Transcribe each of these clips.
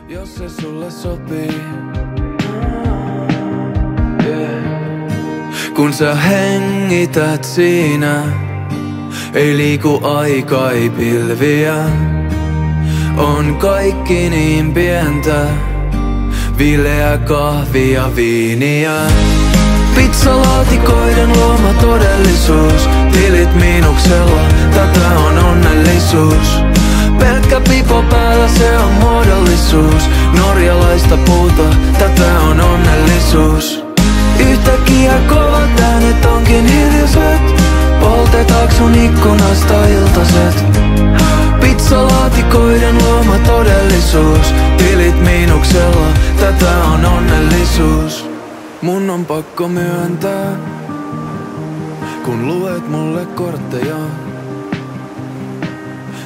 jos se sulle sopii. Kun sä hengität siinä, ei liiku aika, ei pilviä. On kaikki niin pientä, viileä kahvi ja viiniä. Pizzalaatikoiden luoma todellisuus, tilit miinuksella, tätä on onnellisuus. Pelkkä pipo päällä, se on muodollisuus. Norjalaista puuta, tätä on onnellisuus. Yhtäkkiä kovat äänet onkin hiljaiset. Poltetaanko sun ikkunasta iltaset? Pizzalaatikoiden luoma todellisuus, tilit miinuksella, tätä on onnellisuus. Mun on pakko myöntää, kun luet mulle kortteja,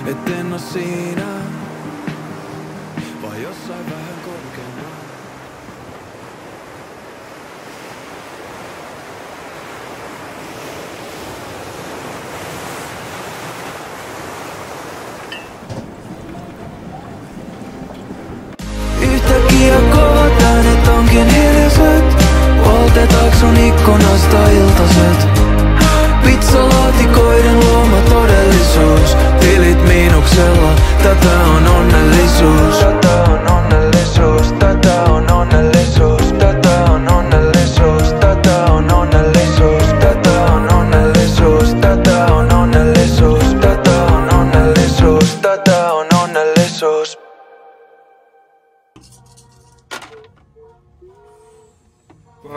et en oo siinä, vaan jossain vähän korkeammin. Yhtäkkiä kovat äänet onkin hiljaiset. Poltetaanko sun ikkunasta iltaset? Pizzalaatikoiden luoma todellisuus, tilit miinuksella, tätä on onnellisuus. Tätä on onnellisuus, tätä on onnellisuus, tätä on onnellisuus, tätä on onnellisuus, tätä on onnellisuus, tätä on onnellisuus, tätä on onnellisuus, tätä on onnellisuus.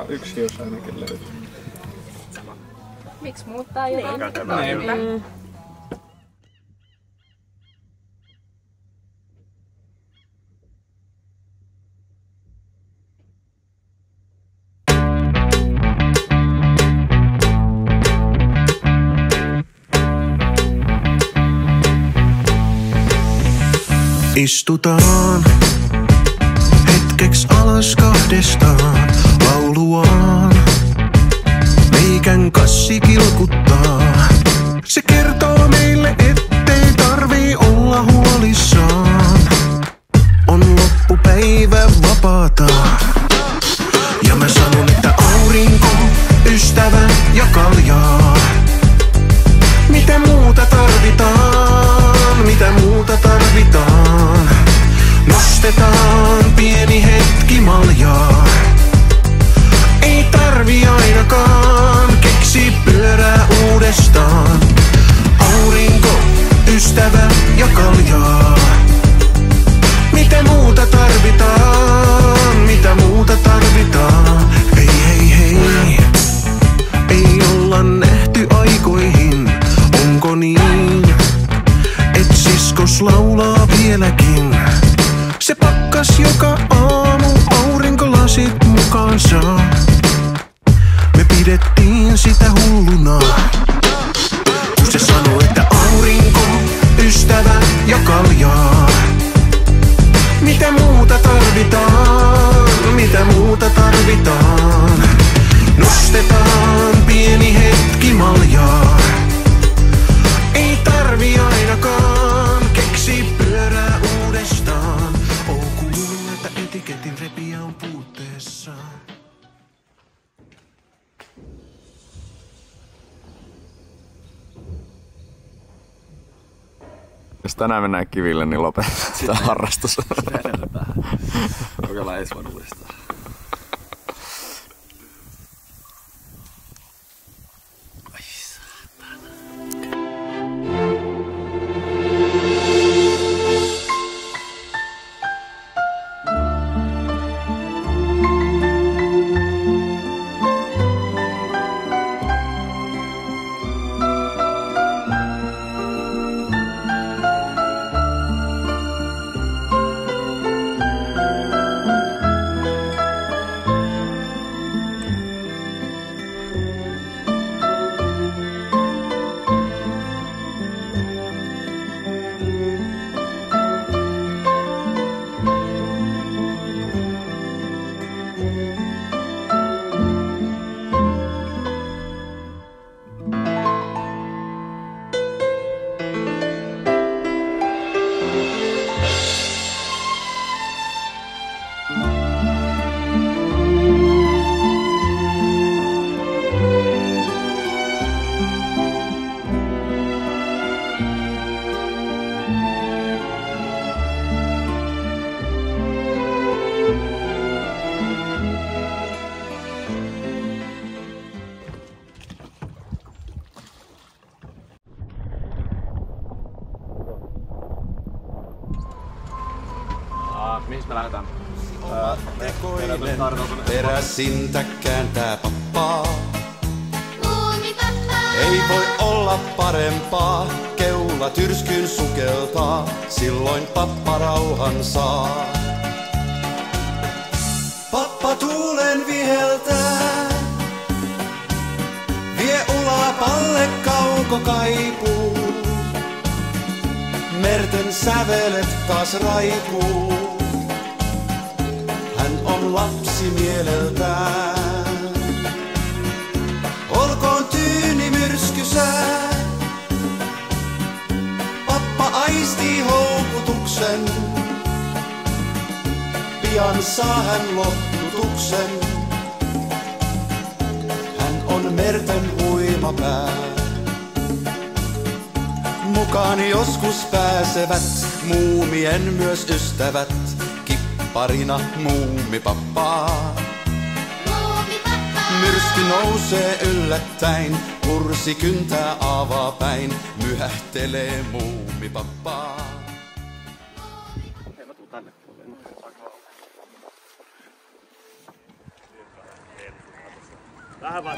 Yksi jos ainakin löytyy. Miksi muuttaa jotain? Istutaan hetkeksi alas kahdestaan lauluaan. Meikän kassi kilkuttaa. Se kertoo meille, ettei tarvii olla huolissaan. On loppupäivä vapaata. Ja mä sanon, että aurinko, ystävä ja kaljaa. Mitä muuta tarvitaan? Mitä muuta tarvitaan? Nostetaan pieni hetki maljaa. Ei tarvi ainakaan keksi pyörää uudestaan. Aurinko, ystävä ja kaljaa. Mitä muuta tarvitaan? Mitä muuta tarvitaan? Hei hei hei. Ei olla nähty aikoihin. Onko niin, et siskos laulaa vieläkin? Se pakkas joka aamu aurinkolasit mukaansa. Me pidettiin sitä hulluna, kun se sanoi, että aurinko, ystävä ja kaljaa. Mitä muuta tarvitaan? Mitä muuta tarvitaan? Nostetaan pieni hetki maljaa. Ei tarvi ainakaan keksi pyörää uudestaan. Oo kuullut, että etiketin repiä on puutteessa. Jos tänään mennään kiville, niin lopetetaan tämä harrastus. Kokeillaan ensi vuonna uudestaan. Mistä me lähdetään? Tekoinen peräsintä kääntää pappaa. Ei voi olla parempaa, keula tyrskyn sukeltaa, silloin pappa rauhan saa. Pappa tuulen viheltää, vie ulapalle kauko kaipuu. Merten sävelet taas raipuu, hän on lapsi mieleltään. Olkoon tyyni myrskysää, pappa aistii houkutuksen. Pian saa hän lohdutuksen, hän on merten huima pää. Mukaan joskus pääsevät muumien myös ystävät, kipparina muumipappaa. Myrsky nousee yllättäin, kursi kyntää aavapäin, myhähtelee muumipappaa. Hei, mä tuun tänne. Vähän vaan.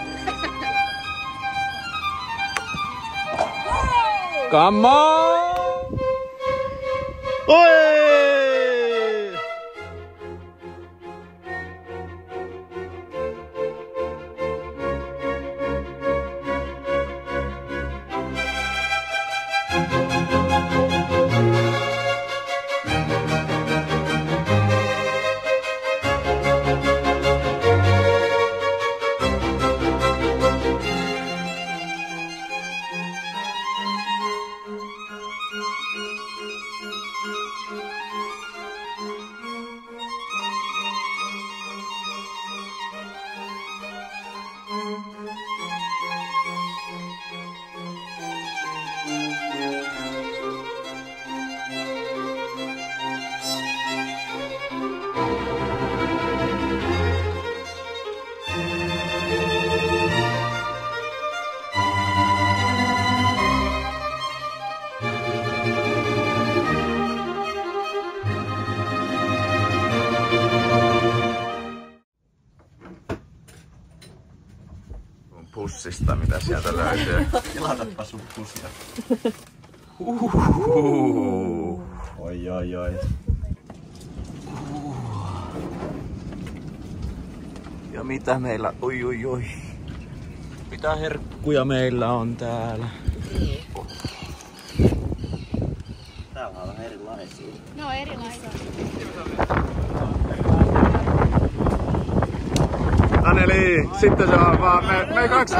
Come on! Oi! Pussista, mitä sieltä löytyy. Tilatapa sun pussia. Oi. Ja mitä meillä... Oi. Mitä herkkuja meillä on täällä? Täällä on vähän erilaisia. No erilaisia. Anneli, sitten se on vaan me kaksi.